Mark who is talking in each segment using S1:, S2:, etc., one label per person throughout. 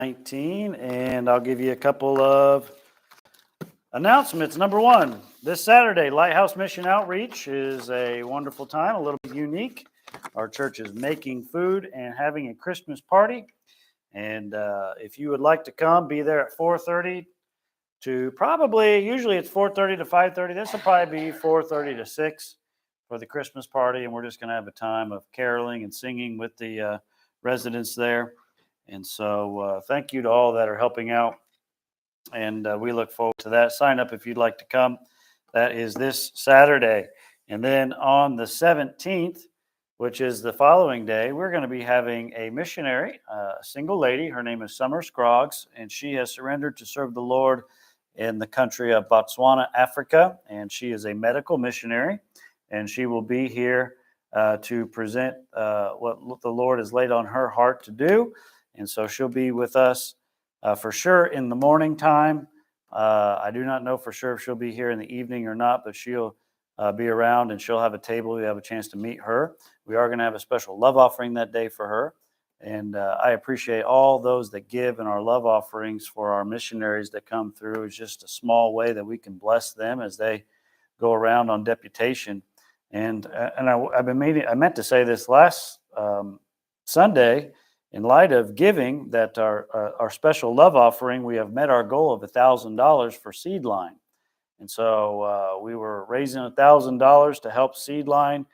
S1: 19, and I'll give you a couple of announcements. Number one, this Saturday, Lighthouse Mission Outreach is a wonderful time, a little bit unique. Our church is making food and having a Christmas party. And if you would like to come, be there at 4:30 to usually it's 4:30 to 5:30. This will probably be 4:30 to 6 for the Christmas party. And we're just going to have a time of caroling and singing with the residents there. And so thank you to all that are helping out. And we look forward to that. Sign up if you'd like to come. That is this Saturday. And then on the 17th, which is the following day, we're going to be having a missionary, a single lady. Her name is Summer Scroggs, and she has surrendered to serve the Lord in the country of Botswana, Africa. And she is a medical missionary, and she will be here to present what the Lord has laid on her heart to do. And so she'll be with us for sure in the morning time. I do not know for sure if she'll be here in the evening or not, but she'll be around and she'll have a table. You have a chance to meet her. We are going to have a special love offering that day for her. And I appreciate all those that give in our love offerings for our missionaries that come through. It's just a small way that we can bless them as they go around on deputation. And I meant to say this last Sunday, in light of giving, that our special love offering, we have met our goal of $1,000 for Seedline. And so we were raising $1,000 to help Seedline,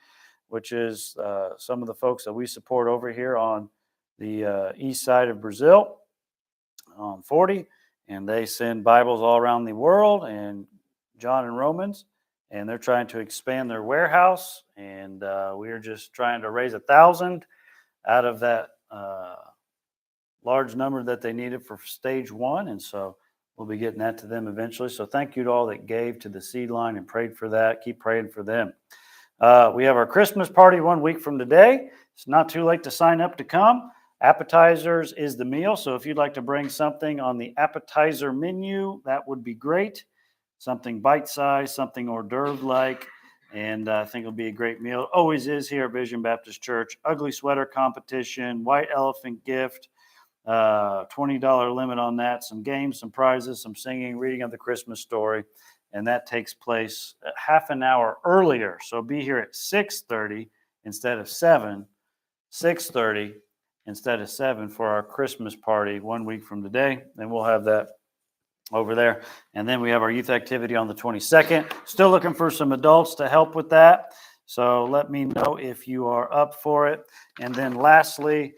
S1: which is some of the folks that we support over here on the east side of Brazil on 40. And they send Bibles all around the world, and John and Romans. And they're trying to expand their warehouse. And we're just trying to raise $1,000 out of that large number that they needed for stage one. And so we'll be getting that to them eventually. So thank you to all that gave to the seed line and prayed for that. Keep praying for them. We have our Christmas party 1 week from today. It's not too late to sign up to come. Appetizers is the meal. So if you'd like to bring something on the appetizer menu, that would be great. Something bite-sized, something hors d'oeuvre-like. And I think it'll be a great meal. It always is here at Vision Baptist Church. Ugly sweater competition, white elephant gift, $20 limit on that, some games, some prizes, some singing, reading of the Christmas story. And that takes place half an hour earlier. So be here at 6:30 instead of 7, 6:30 instead of 7 for our Christmas party 1 week from today. And we'll have that over there. And then we have our youth activity on the 22nd. Still looking for some adults to help with that. So let me know if you are up for it. And then lastly,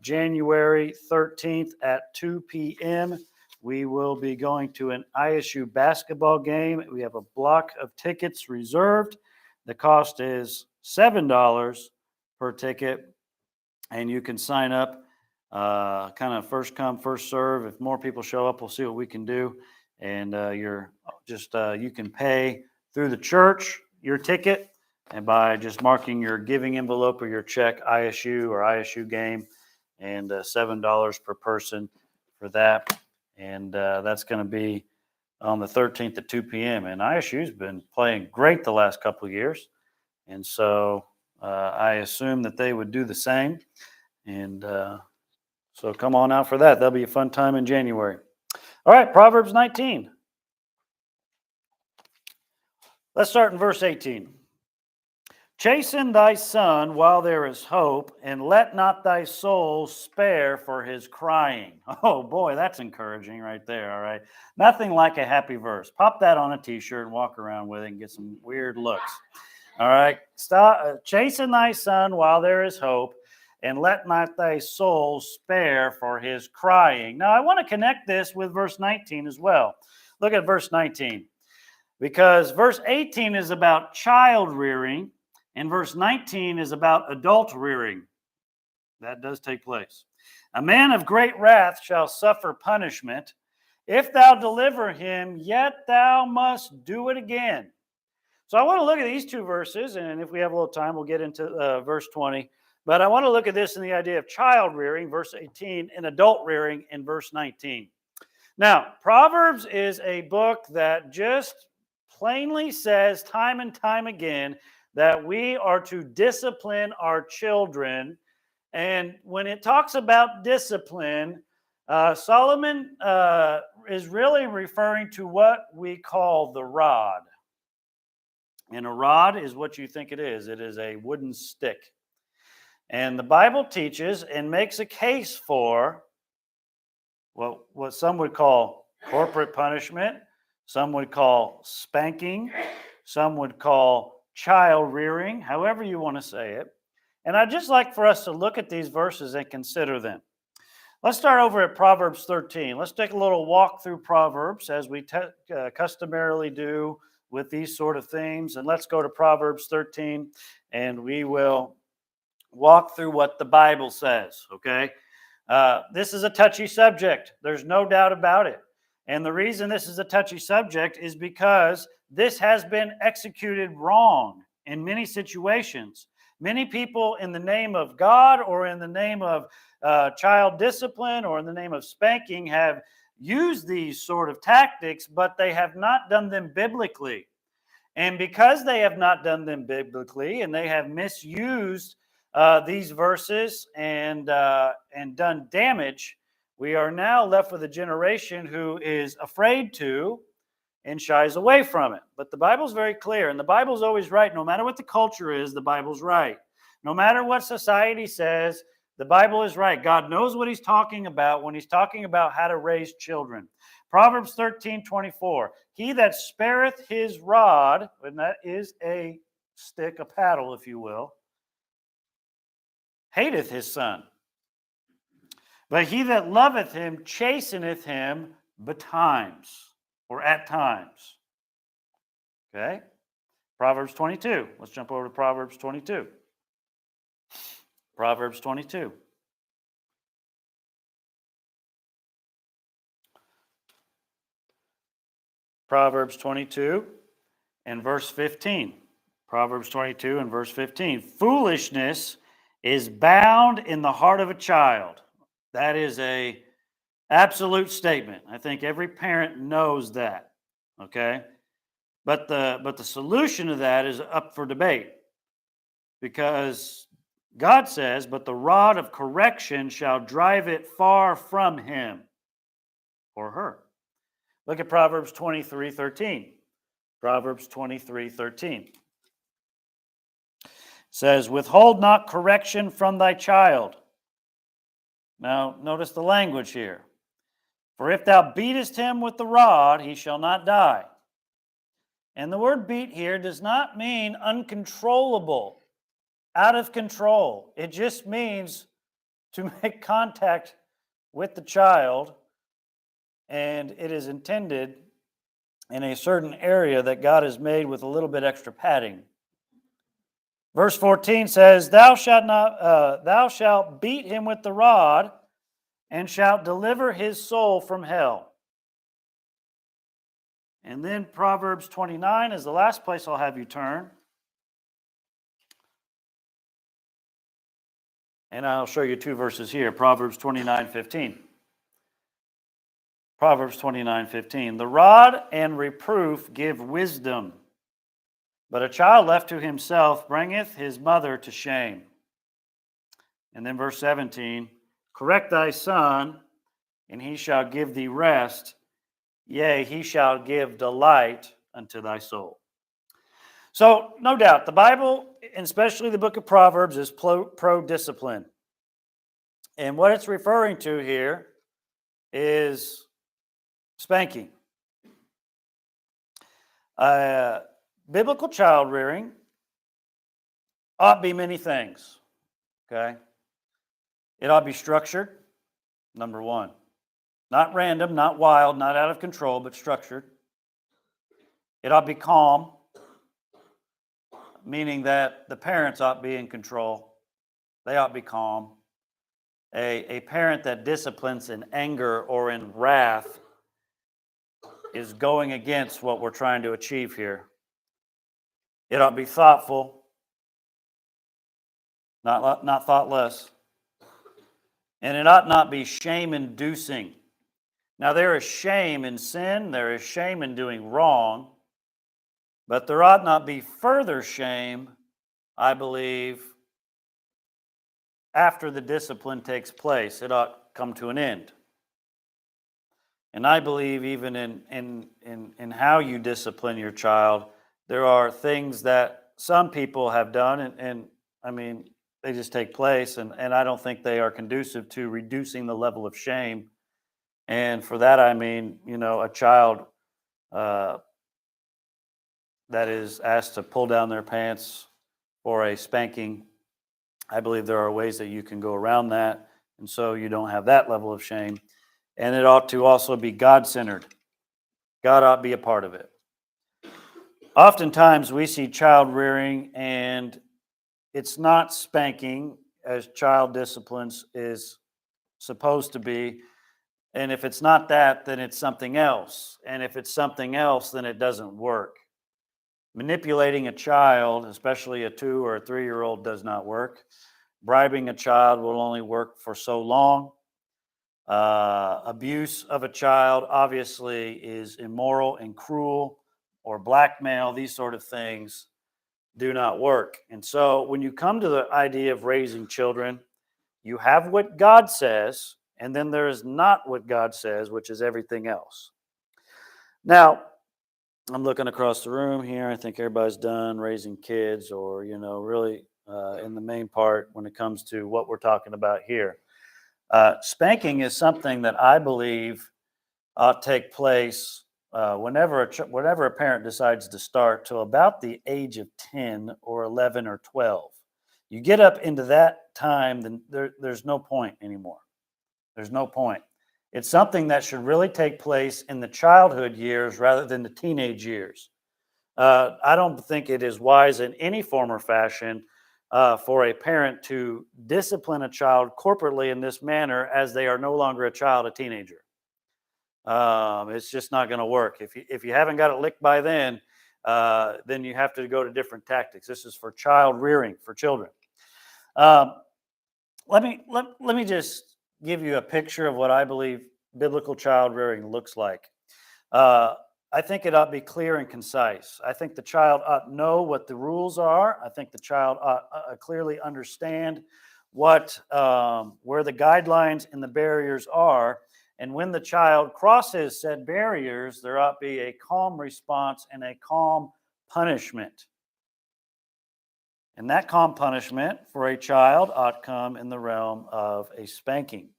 S1: January 13th at 2 p.m., we will be going to an ISU basketball game. We have a block of tickets reserved. The cost is $7 per ticket, and you can sign up kind of first come, first serve. If more people show up, we'll see what we can do. And you can pay through the church your ticket, and by just marking your giving envelope or your check ISU or ISU game, and $7 per person for that. And that's going to be on the 13th at 2 p.m. And ISU's been playing great the last couple of years. And so I assume that they would do the same. And so come on out for that. That'll be a fun time in January. All right, Proverbs 19. Let's start in verse 18. Chasten thy son while there is hope, and let not thy soul spare for his crying. Oh boy, that's encouraging right there, all right? Nothing like a happy verse. Pop that on a t-shirt and walk around with it and get some weird looks. All right, chasten thy son while there is hope, and let not thy soul spare for his crying. Now, I want to connect this with verse 19 as well. Look at verse 19. Because verse 18 is about child rearing, and verse 19 is about adult rearing. That does take place. A man of great wrath shall suffer punishment. If thou deliver him, yet thou must do it again. So I want to look at these two verses, and if we have a little time, we'll get into verse 20. But I want to look at this in the idea of child rearing, verse 18, and adult rearing in verse 19. Now, Proverbs is a book that just plainly says time and time again that we are to discipline our children. And when it talks about discipline, Solomon is really referring to what we call the rod. And a rod is what you think it is. It is a wooden stick. And the Bible teaches and makes a case for what some would call corporate punishment, some would call spanking, some would call child rearing, however you want to say it. And I'd just like for us to look at these verses and consider them. Let's start over at Proverbs 13. Let's take a little walk through Proverbs as we customarily do with these sort of themes. And let's go to Proverbs 13 and we will walk through what the Bible says, okay? This is a touchy subject. There's no doubt about it. And the reason this is a touchy subject is because this has been executed wrong in many situations. Many people, in the name of God or in the name of child discipline or in the name of spanking, have used these sort of tactics, but they have not done them biblically. And because they have not done them biblically and they have misused these verses and done damage, we are now left with a generation who is afraid to and shies away from it. But the Bible's very clear, and the Bible's always right. No matter what the culture is, the Bible's right. No matter what society says, the Bible is right. God knows what he's talking about when he's talking about how to raise children. Proverbs 13:24, he that spareth his rod, and that is a stick, a paddle, if you will, hateth his son. But he that loveth him chasteneth him betimes, or at times. Okay? Proverbs 22. Let's jump over to Proverbs 22. Proverbs 22. Proverbs 22 and verse 15. Proverbs 22 and verse 15. Foolishness is bound in the heart of a child. That is a absolute statement. I think every parent knows that. Okay? But the solution to that is up for debate. Because God says, but the rod of correction shall drive it far from him or her. Look at Proverbs 23:13. Proverbs 23:13 says, withhold not correction from thy child. Now, notice the language here. For if thou beatest him with the rod, he shall not die. And the word beat here does not mean uncontrollable, out of control. It just means to make contact with the child, and it is intended in a certain area that God has made with a little bit extra padding. Verse 14 says, thou shalt beat him with the rod, and shalt deliver his soul from hell. And then Proverbs 29 is the last place I'll have you turn. And I'll show you two verses here. Proverbs 29:15. Proverbs 29:15. The rod and reproof give wisdom, but a child left to himself bringeth his mother to shame. And then verse 17. Correct thy son, and he shall give thee rest. Yea, he shall give delight unto thy soul. So, no doubt, the Bible, and especially the book of Proverbs, is pro-discipline. And what it's referring to here is spanking. Biblical child rearing ought to be many things. Okay? It ought to be structured, number one. Not random, not wild, not out of control, but structured. It ought to be calm, meaning that the parents ought to be in control. They ought to be calm. A parent that disciplines in anger or in wrath is going against what we're trying to achieve here. It ought to be thoughtful, not thoughtless. And it ought not be shame-inducing. Now, there is shame in sin, there is shame in doing wrong, but there ought not be further shame, I believe, after the discipline takes place. It ought to come to an end. And I believe even in how you discipline your child, there are things that some people have done, and I mean, they just take place, and I don't think they are conducive to reducing the level of shame. And for that, I mean, a child uh, that is asked to pull down their pants for a spanking, I believe there are ways that you can go around that. And so you don't have that level of shame. And it ought to also be God centered. God ought to be a part of it. Oftentimes we see child rearing and it's not spanking as child disciplines is supposed to be. And if it's not that, then it's something else. And if it's something else, then it doesn't work. Manipulating a child, especially a 2 or a 3-year-old, does not work. Bribing a child will only work for so long. Abuse of a child obviously is immoral and cruel, or blackmail, these sort of things do not work. And so when you come to the idea of raising children, you have what God says, and then there is not what God says, which is everything else. Now, I'm looking across the room here. I think everybody's done raising kids, or, really in the main part when it comes to what we're talking about here. Spanking is something that I believe ought to take place whenever a parent decides to start till about the age of 10 or 11 or 12. You get up into that time, then there's no point anymore. There's no point. It's something that should really take place in the childhood years rather than the teenage years. I don't think it is wise in any form or fashion for a parent to discipline a child corporately in this manner as they are no longer a child, a teenager. It's just not going to work. If you haven't got it licked by then you have to go to different tactics. This is for child rearing, for children. Let me just give you a picture of what I believe biblical child rearing looks like. I think it ought to be clear and concise. I think the child ought to know what the rules are. I think the child ought clearly understand where the guidelines and the barriers are. And when the child crosses said barriers, there ought to be a calm response and a calm punishment. And that calm punishment for a child ought to come in the realm of a spanking.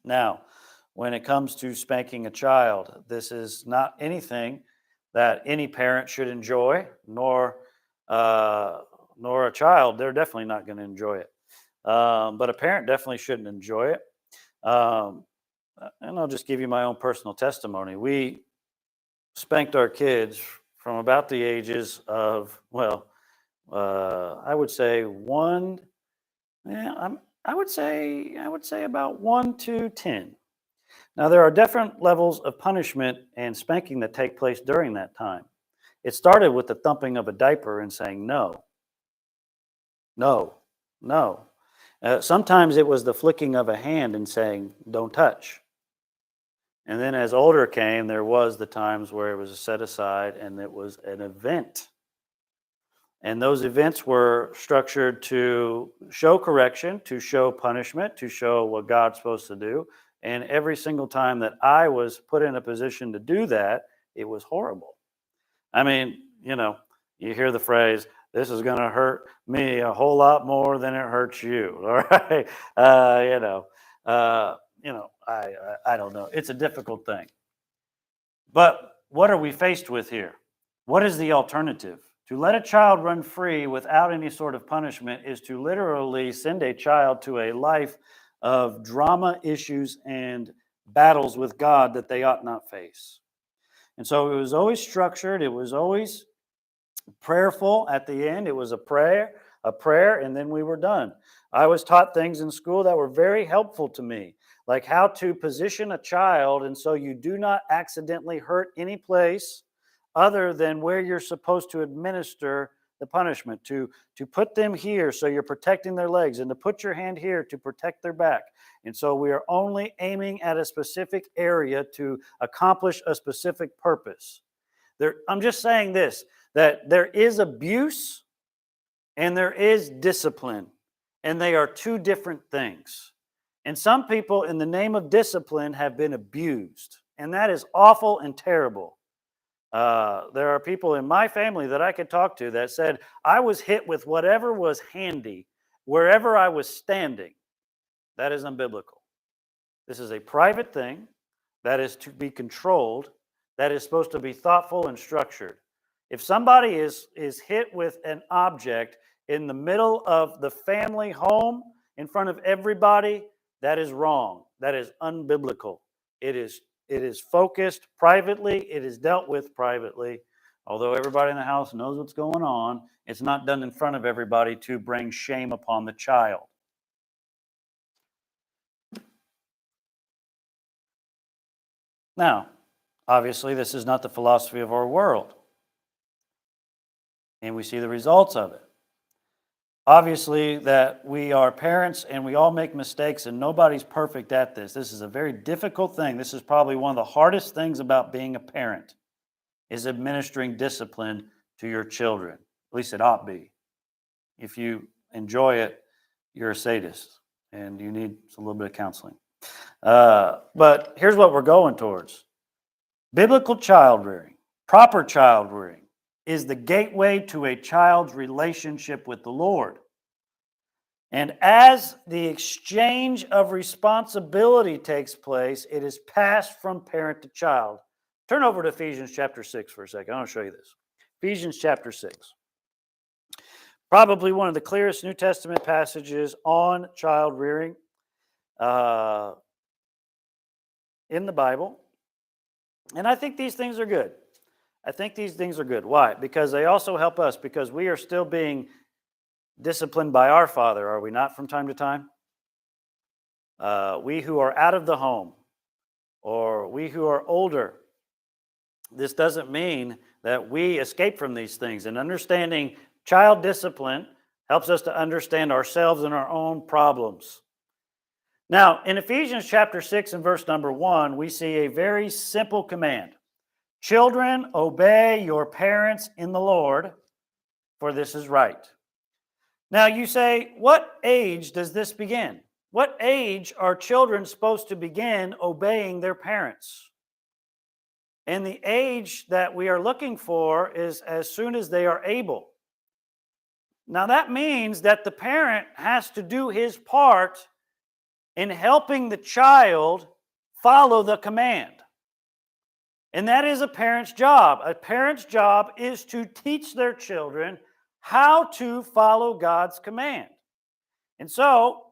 S1: Now, when it comes to spanking a child, this is not anything that any parent should enjoy, nor a child. They're definitely not going to enjoy it. But a parent definitely shouldn't enjoy it. And I'll just give you my own personal testimony. We spanked our kids from about the ages of, I would say one. I would say about 1 to 10. Now, there are different levels of punishment and spanking that take place during that time. It started with the thumping of a diaper and saying no, no, no. Sometimes it was the flicking of a hand and saying don't touch. And then as older came, there was the times where it was set aside and it was an event. And those events were structured to show correction, to show punishment, to show what God's supposed to do. And every single time that I was put in a position to do that, it was horrible. I mean, you hear the phrase, this is going to hurt me a whole lot more than it hurts you. All right. I don't know. It's a difficult thing. But what are we faced with here? What is the alternative? To let a child run free without any sort of punishment is to literally send a child to a life of drama, issues, and battles with God that they ought not face. And so it was always structured. It was always prayerful at the end. It was a prayer, and then we were done. I was taught things in school that were very helpful to me, like how to position a child, and so you do not accidentally hurt any place other than where you're supposed to administer the punishment, to put them here so you're protecting their legs, and to put your hand here to protect their back. And so we are only aiming at a specific area to accomplish a specific purpose. I'm just saying this, that there is abuse and there is discipline, and they are two different things. And some people in the name of discipline have been abused. And that is awful and terrible. There are people in my family that I could talk to that said, I was hit with whatever was handy, wherever I was standing. That is unbiblical. This is a private thing that is to be controlled, that is supposed to be thoughtful and structured. If somebody is hit with an object in the middle of the family home, in front of everybody, that is wrong. That is unbiblical. It is focused privately. It is dealt with privately. Although everybody in the house knows what's going on, it's not done in front of everybody to bring shame upon the child. Now, obviously, this is not the philosophy of our world. And we see the results of it. Obviously, that we are parents and we all make mistakes and nobody's perfect at this. This is a very difficult thing. This is probably one of the hardest things about being a parent, is administering discipline to your children. At least it ought to be. If you enjoy it, you're a sadist and you need a little bit of counseling. But here's what we're going towards. Biblical child rearing, proper child rearing, is the gateway to a child's relationship with the Lord. And as the exchange of responsibility takes place, it is passed from parent to child. Turn over to Ephesians chapter 6 for a second. I want to show you this. Ephesians chapter 6. Probably one of the clearest New Testament passages on child rearing in the Bible. And I think these things are good. I think these things are good. Why? Because they also help us, because we are still being disciplined by our Father, are we not, from time to time? We who are out of the home, or we who are older, this doesn't mean that we escape from these things. And understanding child discipline helps us to understand ourselves and our own problems. Now, in Ephesians chapter 6 and verse number 1, we see a very simple command. Children, obey your parents in the Lord, for this is right. Now you say, what age does this begin? What age are children supposed to begin obeying their parents? And the age that we are looking for is as soon as they are able. Now that means that the parent has to do his part in helping the child follow the command. And that is a parent's job. A parent's job is to teach their children how to follow God's command. And so,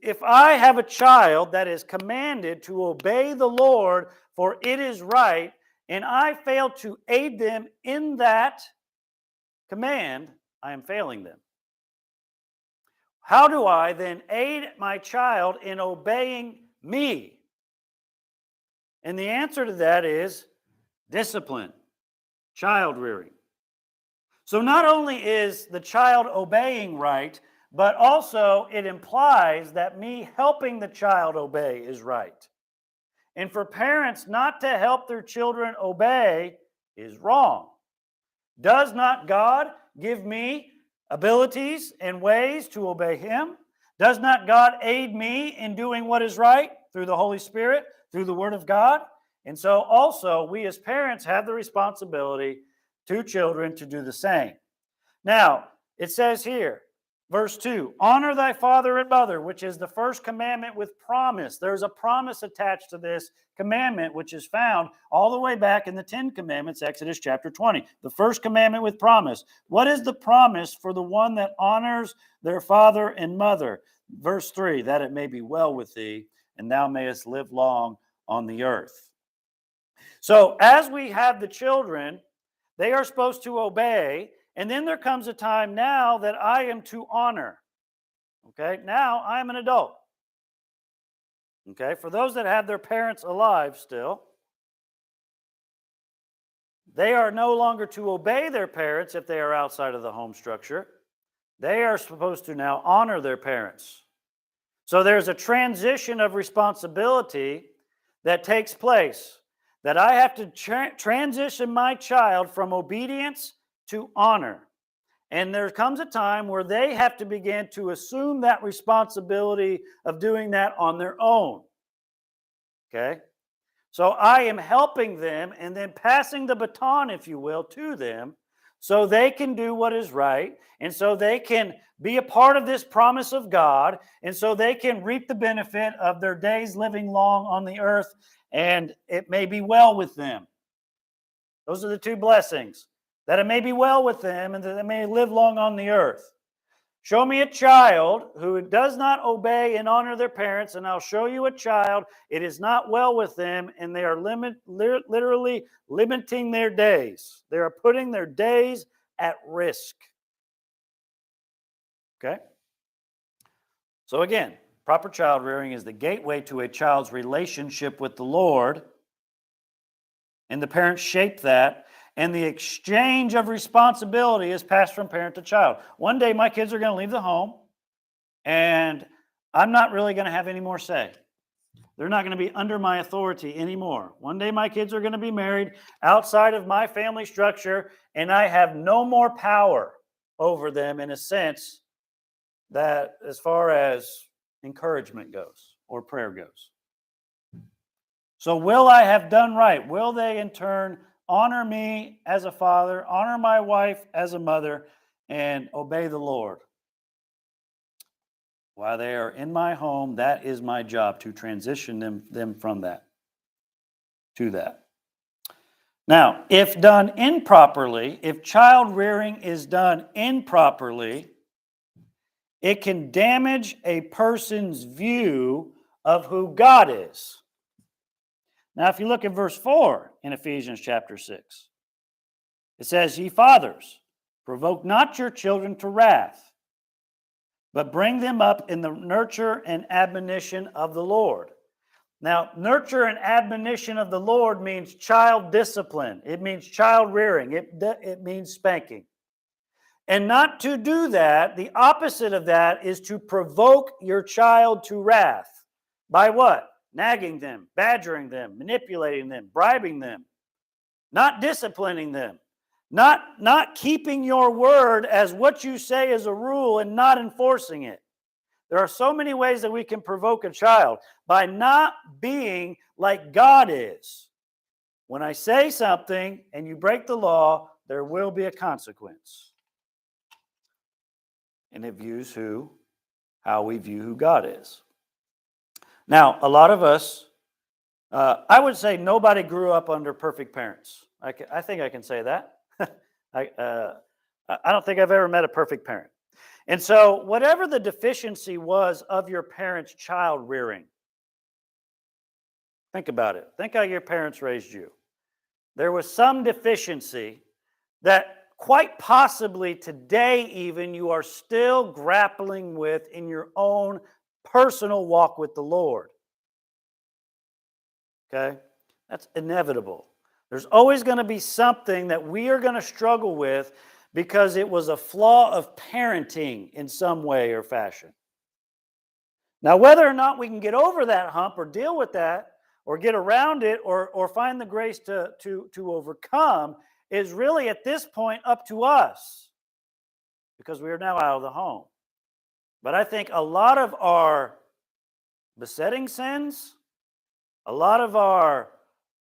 S1: if I have a child that is commanded to obey the Lord, for it is right, and I fail to aid them in that command, I am failing them. How do I then aid my child in obeying me? And the answer to that is discipline, child rearing. So not only is the child obeying right, but also it implies that me helping the child obey is right. And for parents not to help their children obey is wrong. Does not God give me abilities and ways to obey Him? Does not God aid me in doing what is right through the Holy Spirit, through the Word of God? And so also we as parents have the responsibility to children to do the same. Now, it says here, verse 2, honor thy father and mother, which is the first commandment with promise. There's a promise attached to this commandment, which is found all the way back in the 10 Commandments, Exodus chapter 20. The first commandment with promise. What is the promise for the one that honors their father and mother? Verse 3, that it may be well with thee, and thou mayest live long on the earth. So as we have the children, they are supposed to obey, and then there comes a time now that I am to honor. Okay, now I am an adult. Okay, for those that have their parents alive still, they are no longer to obey their parents if they are outside of the home structure. They are supposed to now honor their parents. So there's a transition of responsibility that takes place, that I have to transition my child from obedience to honor. And there comes a time where they have to begin to assume that responsibility of doing that on their own. Okay? So I am helping them and then passing the baton, if you will, to them so they can do what is right and so they can be a part of this promise of God and so they can reap the benefit of their days living long on the earth and it may be well with them. Those are the two blessings, that it may be well with them and that they may live long on the earth. Show me a child who does not obey and honor their parents, and I'll show you a child, it is not well with them, and they are literally limiting their days. They are putting their days at risk. Okay? So again, proper child rearing is the gateway to a child's relationship with the Lord, and the parents shape that. And the exchange of responsibility is passed from parent to child. One day my kids are going to leave the home and I'm not really going to have any more say. They're not going to be under my authority anymore. One day my kids are going to be married outside of my family structure and I have no more power over them in a sense that as far as encouragement goes or prayer goes. So will I have done right? Will they in turn honor me as a father, honor my wife as a mother, and obey the Lord? While they are in my home, that is my job, to transition them from that to that. Now, if done improperly, if child rearing is done improperly, it can damage a person's view of who God is. Now, if you look at verse 4 in Ephesians chapter 6, it says, "Ye fathers, provoke not your children to wrath, but bring them up in the nurture and admonition of the Lord." Now, nurture and admonition of the Lord means child discipline. It means child rearing. It means spanking. And not to do that, the opposite of that is to provoke your child to wrath. By what? Nagging them, badgering them, manipulating them, bribing them, not disciplining them, not keeping your word as what you say is a rule and not enforcing it. There are so many ways that we can provoke a child by not being like God is. When I say something and you break the law, there will be a consequence. And it views how we view who God is. Now, a lot of us, I would say nobody grew up under perfect parents. I think I can say that. I don't think I've ever met a perfect parent. And so whatever the deficiency was of your parents' child rearing, think about it. Think how your parents raised you. There was some deficiency that quite possibly today even you are still grappling with in your own personal walk with the Lord. Okay? That's inevitable. There's always going to be something that we are going to struggle with because it was a flaw of parenting in some way or fashion. Now, whether or not we can get over that hump or deal with that or get around it or find the grace to overcome is really at this point up to us because we are now out of the home. But I think a lot of our besetting sins, a lot of our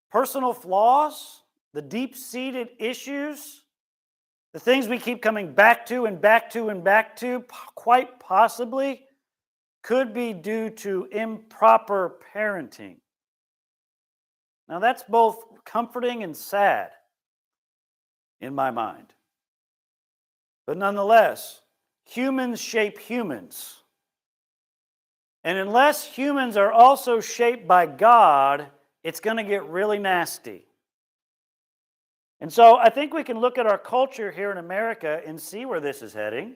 S1: personal flaws, the deep-seated issues, the things we keep coming back to and back to and back to, quite possibly could be due to improper parenting. Now, that's both comforting and sad in my mind. But nonetheless, humans shape humans. And unless humans are also shaped by God, it's going to get really nasty. And so I think we can look at our culture here in America and see where this is heading.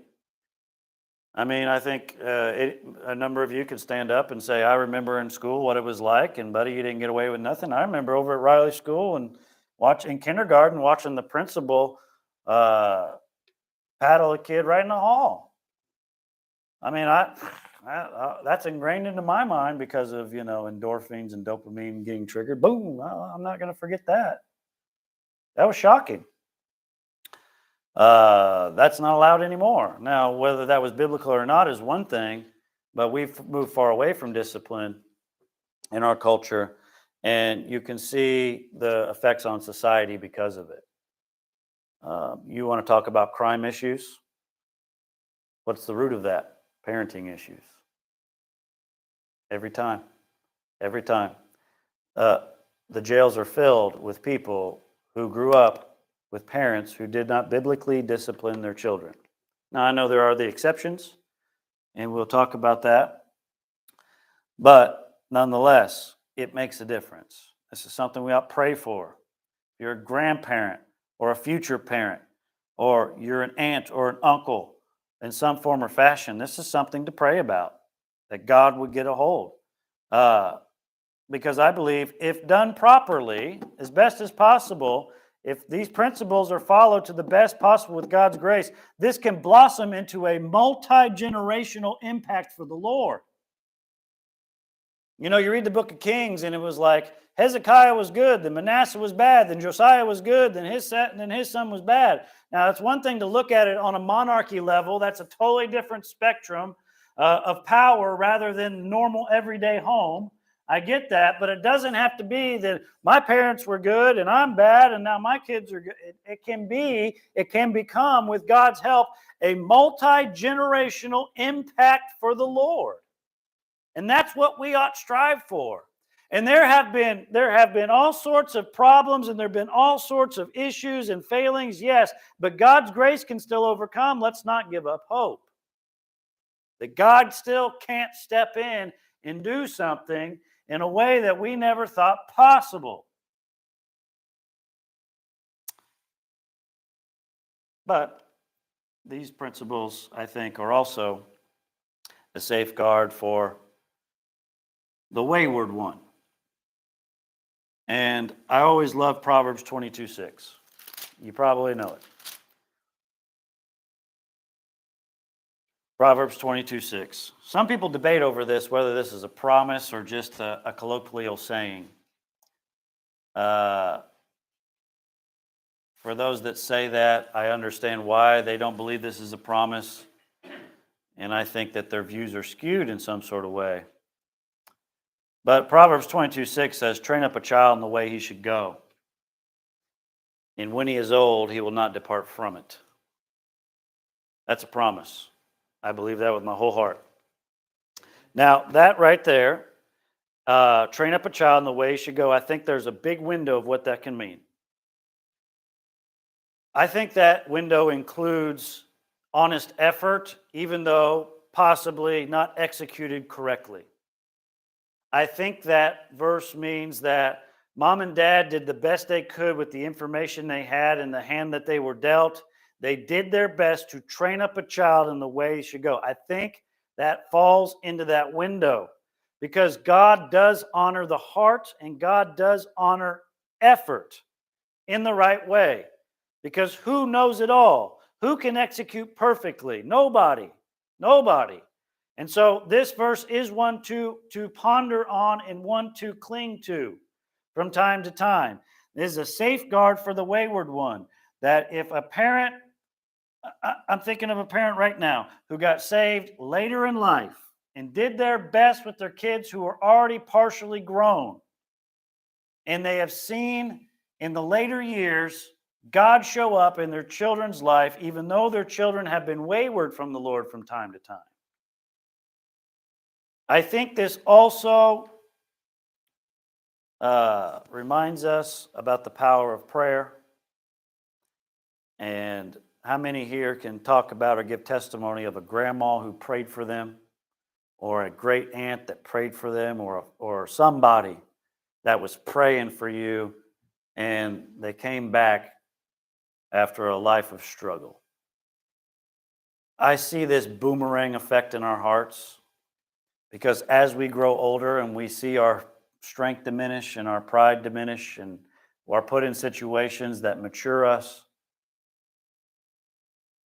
S1: I mean, I think a number of you can stand up and say, I remember in school what it was like, and buddy, you didn't get away with nothing. I remember over at Riley School and in kindergarten watching the principal paddle a kid right in the hall. I mean, that's ingrained into my mind because of, endorphins and dopamine getting triggered. Boom, I'm not going to forget that. That was shocking. That's not allowed anymore. Now, whether that was biblical or not is one thing, but we've moved far away from discipline in our culture. And you can see the effects on society because of it. You want to talk about crime issues? What's the root of that? Parenting issues. Every time. Every time. The jails are filled with people who grew up with parents who did not biblically discipline their children. Now, I know there are the exceptions, and we'll talk about that. But nonetheless, it makes a difference. This is something we ought to pray for. If you're a grandparent or a future parent, or you're an aunt or an uncle in some form or fashion, this is something to pray about, that God would get a hold. Because I believe if done properly, as best as possible, if these principles are followed to the best possible with God's grace, this can blossom into a multi-generational impact for the Lord. You know, you read the book of Kings, and it was like Hezekiah was good, then Manasseh was bad, then Josiah was good, then his son was bad. Now, it's one thing to look at it on a monarchy level. That's a totally different spectrum of power rather than normal everyday home. I get that, but it doesn't have to be that my parents were good and I'm bad and now my kids are good. It can become, with God's help, a multi-generational impact for the Lord. And that's what we ought to strive for. And there have been all sorts of problems, and there have been all sorts of issues and failings, yes, but God's grace can still overcome. Let's not give up hope. That God still can't step in and do something in a way that we never thought possible. But these principles, I think, are also a safeguard for the wayward one. And I always love Proverbs 22:6. You probably know it. Proverbs 22:6. Some people debate over this, whether this is a promise or just a colloquial saying. For those that say that, I understand why they don't believe this is a promise. And I think that their views are skewed in some sort of way. But Proverbs 22:6 says, train up a child in the way he should go. And when he is old, he will not depart from it. That's a promise. I believe that with my whole heart. Now, that right there, train up a child in the way he should go, I think there's a big window of what that can mean. I think that window includes honest effort, even though possibly not executed correctly. I think that verse means that mom and dad did the best they could with the information they had in the hand that they were dealt. They did their best to train up a child in the way he should go. I think that falls into that window because God does honor the heart and God does honor effort in the right way. Because who knows it all? Who can execute perfectly? Nobody. Nobody. And so this verse is one to ponder on and one to cling to from time to time. This is a safeguard for the wayward one. That if a parent, I'm thinking of a parent right now who got saved later in life and did their best with their kids who are already partially grown. And they have seen in the later years God show up in their children's life, even though their children have been wayward from the Lord from time to time. I think this also reminds us about the power of prayer. And how many here can talk about or give testimony of a grandma who prayed for them, or a great aunt that prayed for them, or somebody that was praying for you and they came back after a life of struggle? I see this boomerang effect in our hearts. Because as we grow older and we see our strength diminish and our pride diminish and are put in situations that mature us,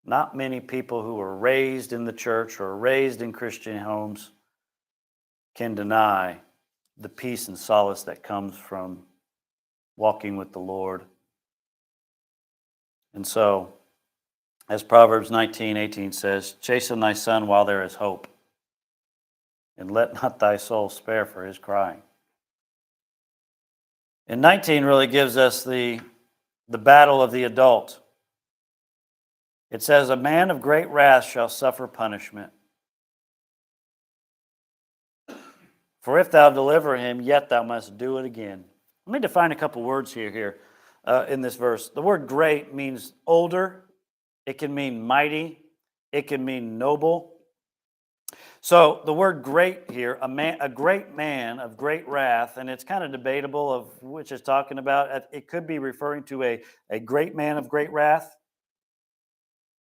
S1: not many people who were raised in the church or raised in Christian homes can deny the peace and solace that comes from walking with the Lord. And so, as Proverbs 19:18 says, chasten thy son while there is hope, and let not thy soul spare for his crying. And 19 really gives us the battle of the adult. It says, a man of great wrath shall suffer punishment. For if thou deliver him, yet thou must do it again. Let me define a couple words here in this verse. The word great means older. It can mean mighty. It can mean noble. So the word great here, a great man of great wrath, and it's kind of debatable of which it's talking about. It could be referring to a great man of great wrath.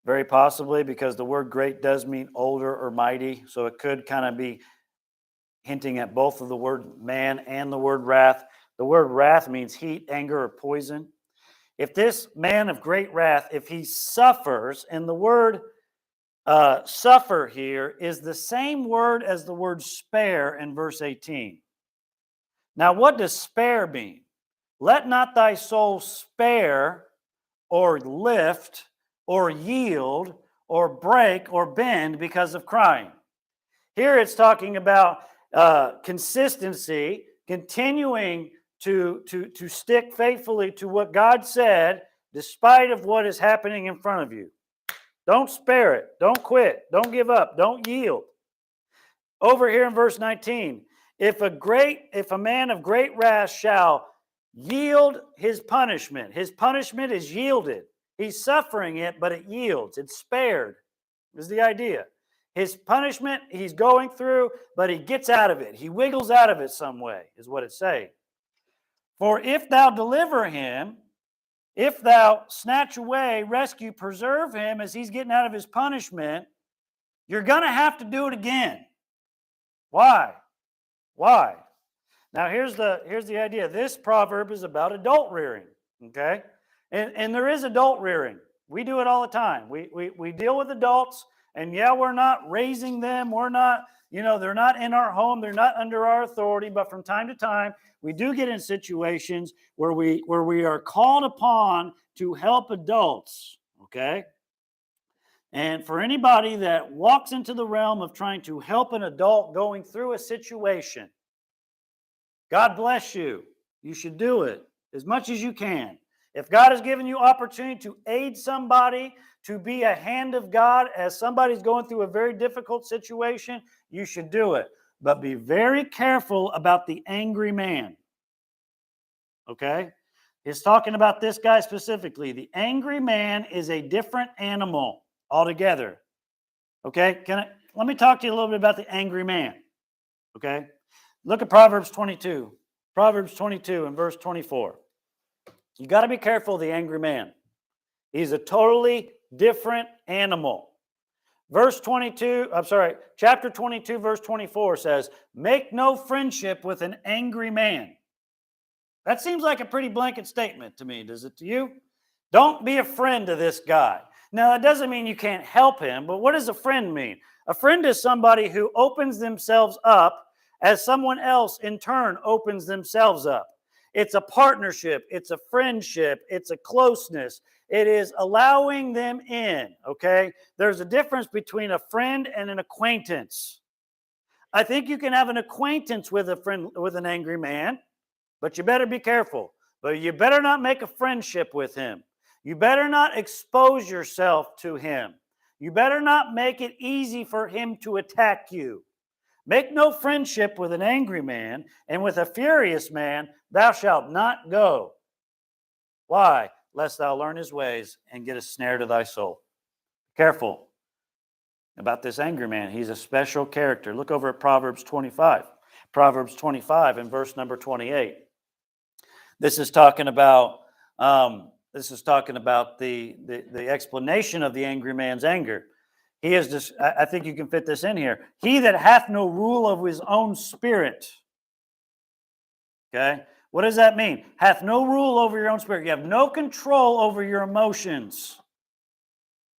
S1: Very possibly, because the word great does mean older or mighty. So it could kind of be hinting at both of the word man and the word wrath. The word wrath means heat, anger, or poison. If this man of great wrath, if he suffers, and the word suffer here is the same word as the word spare in verse 18. Now, what does spare mean? Let not thy soul spare or lift or yield or break or bend because of crying. Here it's talking about consistency, continuing to stick faithfully to what God said, despite of what is happening in front of you. Don't spare it. Don't quit. Don't give up. Don't yield. Over here in verse 19, if a man of great wrath shall yield his punishment is yielded. He's suffering it, but it yields. It's spared, is the idea. His punishment he's going through, but he gets out of it. He wiggles out of it some way, is what it's saying. For if thou deliver him, if thou snatch away, rescue, preserve him as he's getting out of his punishment, you're going to have to do it again. Why? Why? Now, here's the idea. This proverb is about adult rearing, okay? And there is adult rearing. We do it all the time. We deal with adults, and yeah, we're not raising them. We're not, they're not in our home. They're not under our authority. But from time to time, we do get in situations where we are called upon to help adults, okay? And for anybody that walks into the realm of trying to help an adult going through a situation, God bless you. You should do it as much as you can. If God has given you opportunity to aid somebody, to be a hand of God as somebody's going through a very difficult situation, you should do it. But be very careful about the angry man. Okay? He's talking about this guy specifically. The angry man is a different animal altogether. Okay? Let me talk to you a little bit about the angry man. Okay? Look at Proverbs 22. Proverbs 22 and verse 24. You got to be careful of the angry man. He's a totally different animal. Chapter 22, verse 24 says, make no friendship with an angry man. That seems like a pretty blanket statement to me. Does it to you? Don't be a friend to this guy. Now, that doesn't mean you can't help him, but what does a friend mean? A friend is somebody who opens themselves up as someone else in turn opens themselves up. It's a partnership. It's a friendship. It's a closeness. It is allowing them in, okay? There's a difference between a friend and an acquaintance. I think you can have an acquaintance with a friend, with an angry man, but you better be careful. But you better not make a friendship with him. You better not expose yourself to him. You better not make it easy for him to attack you. Make no friendship with an angry man, and with a furious man thou shalt not go. Why? Lest thou learn his ways and get a snare to thy soul. Careful about this angry man. He's a special character. Look over at Proverbs 25. Proverbs 25 and verse number 28. This is talking about the explanation of the angry man's anger. He is just, I think you can fit this in here. He that hath no rule of his own spirit. Okay? What does that mean? Hath no rule over your own spirit. You have no control over your emotions.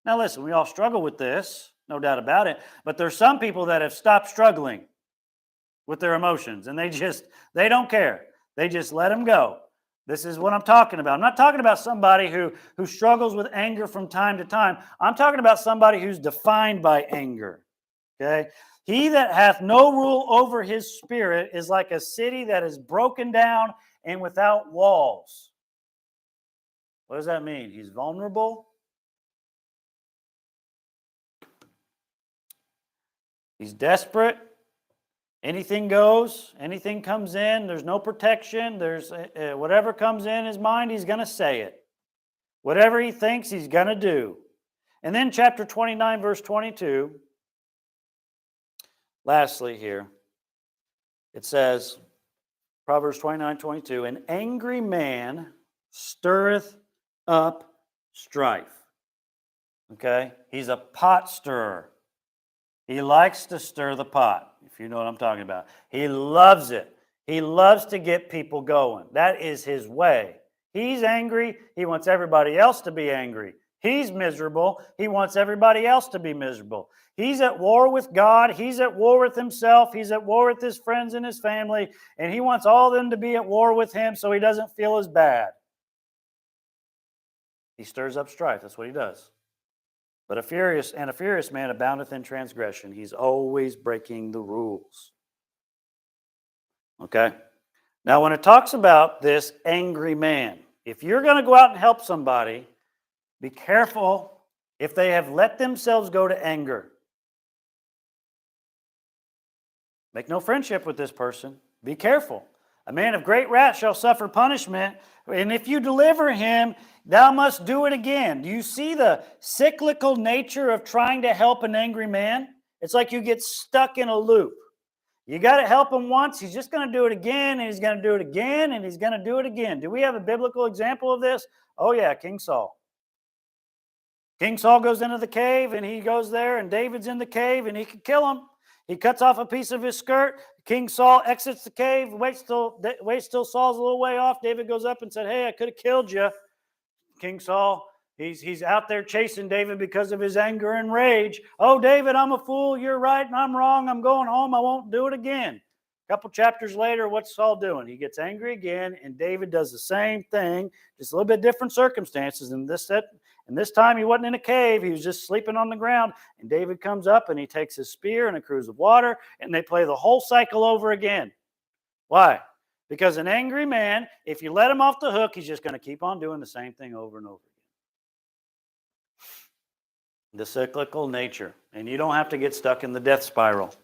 S1: Now listen, we all struggle with this, no doubt about it. But there's some people that have stopped struggling with their emotions, and they don't care. They just let them go. This is what I'm talking about. I'm not talking about somebody who struggles with anger from time to time. I'm talking about somebody who's defined by anger. Okay? He that hath no rule over his spirit is like a city that is broken down and without walls. What does that mean? He's vulnerable. He's desperate. Anything goes. Anything comes in. There's no protection. There's whatever comes in his mind, he's going to say it. Whatever he thinks, he's going to do. And then chapter 29, verse 22. Lastly here, it says, Proverbs 29:22, an angry man stirreth up strife. Okay? He's a pot stirrer. He likes to stir the pot, if you know what I'm talking about. He loves it. He loves to get people going. That is his way. He's angry. He wants everybody else to be angry. He's miserable. He wants everybody else to be miserable. He's at war with God. He's at war with himself. He's at war with his friends and his family. And he wants all of them to be at war with him so he doesn't feel as bad. He stirs up strife. That's what he does. But a furious man aboundeth in transgression. He's always breaking the rules. Okay? Now, when it talks about this angry man, if you're going to go out and help somebody, be careful if they have let themselves go to anger. Make no friendship with this person. Be careful. A man of great wrath shall suffer punishment, and if you deliver him, thou must do it again. Do you see the cyclical nature of trying to help an angry man? It's like you get stuck in a loop. You got to help him once, he's just going to do it again, and he's going to do it again, and he's going to do it again. Do we have a biblical example of this? Oh yeah, King Saul. King Saul goes into the cave, and he goes there, and David's in the cave, and he can kill him. He cuts off a piece of his skirt. King Saul exits the cave, waits till Saul's a little way off. David goes up and said, hey, I could have killed you. King Saul, he's out there chasing David because of his anger and rage. Oh, David, I'm a fool. You're right, and I'm wrong. I'm going home. I won't do it again. A couple chapters later, what's Saul doing? He gets angry again, and David does the same thing, just a little bit different circumstances. And this time he wasn't in a cave. He was just sleeping on the ground. And David comes up, and he takes his spear and a cruse of water, and they play the whole cycle over again. Why? Because an angry man, if you let him off the hook, he's just going to keep on doing the same thing over and over again. The cyclical nature. And you don't have to get stuck in the death spiral.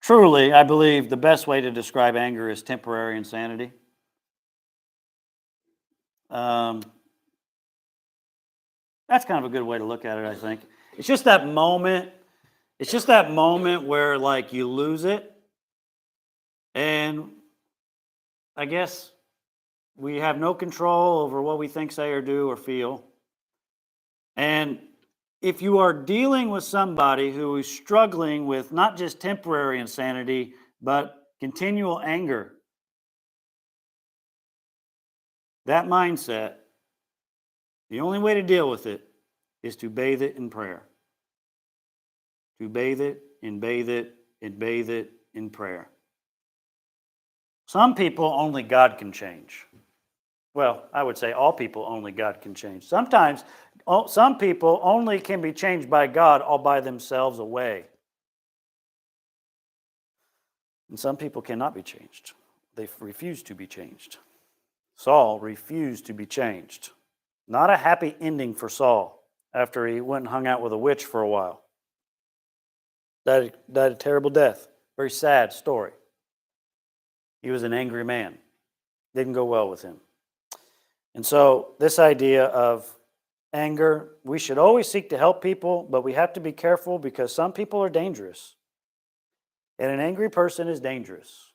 S1: Truly, I believe the best way to describe anger is temporary insanity. That's kind of a good way to look at it, I think. It's just that moment. It's just that moment where, like, you lose it. And I guess we have no control over what we think, say, or do, or feel. And if you are dealing with somebody who is struggling with not just temporary insanity, but continual anger, that mindset, the only way to deal with it is to bathe it in prayer. To bathe it and bathe it and bathe it in prayer. Some people only God can change. Well, I would say all people only God can change. Sometimes some people only can be changed by God all by themselves away. And some people cannot be changed. They refuse to be changed. Saul refused to be changed. Not a happy ending for Saul after he went and hung out with a witch for a while. Died a terrible death. Very sad story. He was an angry man. Didn't go well with him. And so this idea of anger, we should always seek to help people, but we have to be careful because some people are dangerous. And an angry person is dangerous.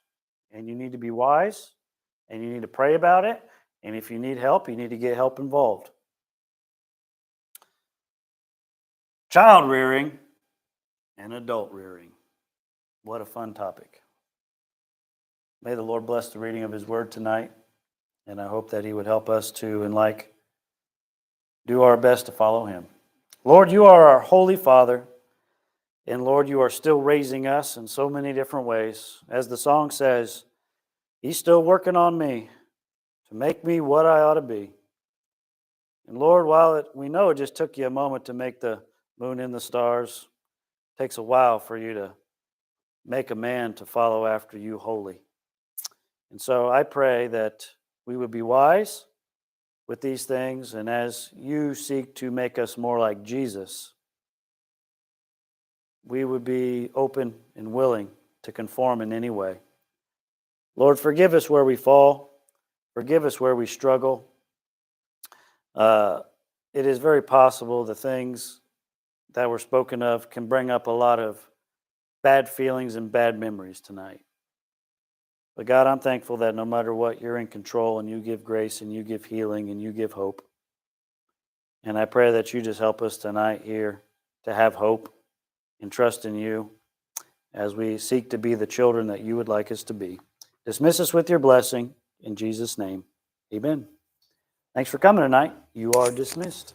S1: And you need to be wise, and you need to pray about it. And if you need help, you need to get help involved. Child rearing and adult rearing. What a fun topic. May the Lord bless the reading of his word tonight. And I hope that he would help us to, do our best to follow him. Lord, you are our Holy Father. And Lord, you are still raising us in so many different ways. As the song says, he's still working on me to make me what I ought to be. And Lord, we know it just took you a moment to make the moon and the stars, it takes a while for you to make a man to follow after you wholly. And so I pray that we would be wise with these things, and as you seek to make us more like Jesus, we would be open and willing to conform in any way. Lord, forgive us where we fall. Forgive us where we struggle. It is very possible the things that were spoken of can bring up a lot of bad feelings and bad memories tonight. But God, I'm thankful that no matter what, you're in control and you give grace and you give healing and you give hope. And I pray that you just help us tonight here to have hope and trust in you as we seek to be the children that you would like us to be. Dismiss us with your blessing in Jesus' name. Amen. Thanks for coming tonight. You are dismissed.